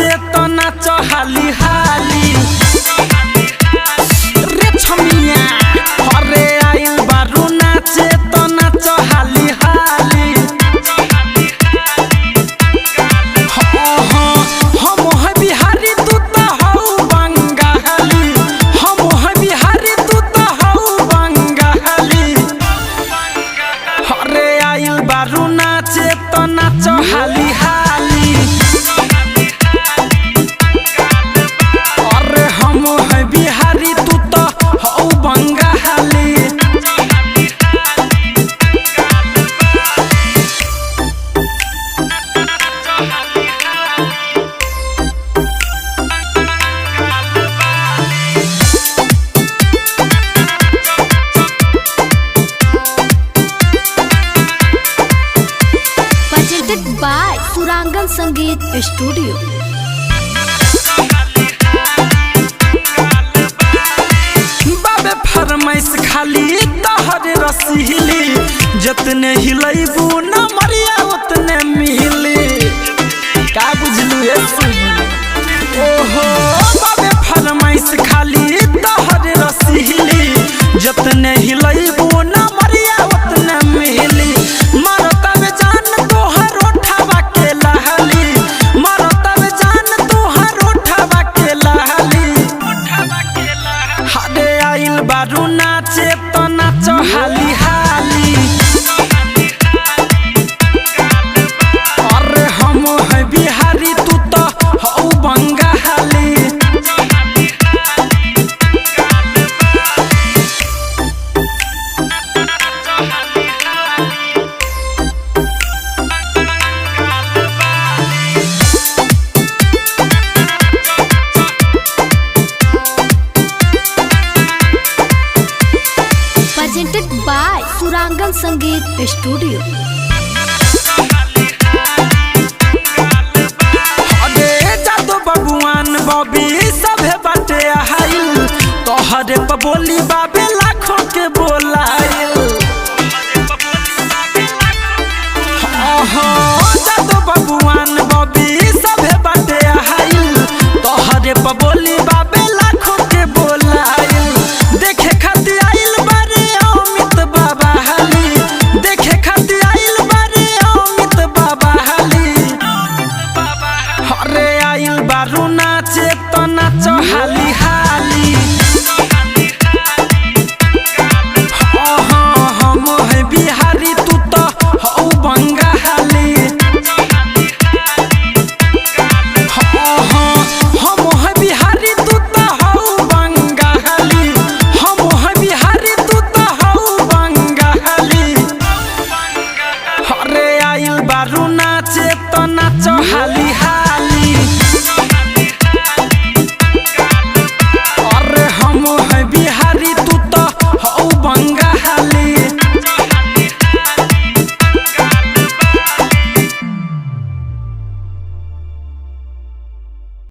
नाचे तो नाच हाली हाली रे छमिया अरे आइल बारू नाचे तो नाच हाली हाली हम है बिहारी तू तो हऊ बंगाली हम है बिहारी तू तो हऊ बंगाली अरे आइल बारू नाचे तो नाच हाली हाली अरे हम है बिहारी तू तो हऊ बंगाली presented by सुरांगन संगीत स्टूडियो। बाबे फरमाइश खाली तहरे रसीली जतने हिलैबू न मरिया उतने मिली का बुझलू ए ओहो बाबे फरमाइश खाली तहरे रसीली जतने हिलैबू न मरिया उतने मिली मरता में जान तोहर उठावा के लहली मरता में जान तोहर उठावा के लहली हरे आइल बारू नाचे तो नाच हाली हाली अरे हम है बिहारी तू तो हऊ बंगाली presented by सुरांगन संगीत स्टूडियो। अरे जादू बबुआन बबी सभे बाटे आइल तोहरे पर बोली बाबे लाखों के बोलाइल जादू बबुआन बबी सभे बाटे आइल तोहरे पर बोली बाबे लाखों के बोलाइल देखे खातिर आइल बारे अमित बाबा हाली देखे खातिर आइल बारे अमित बाबा हाली अरे आइल बारू नाचे तो नाच हाली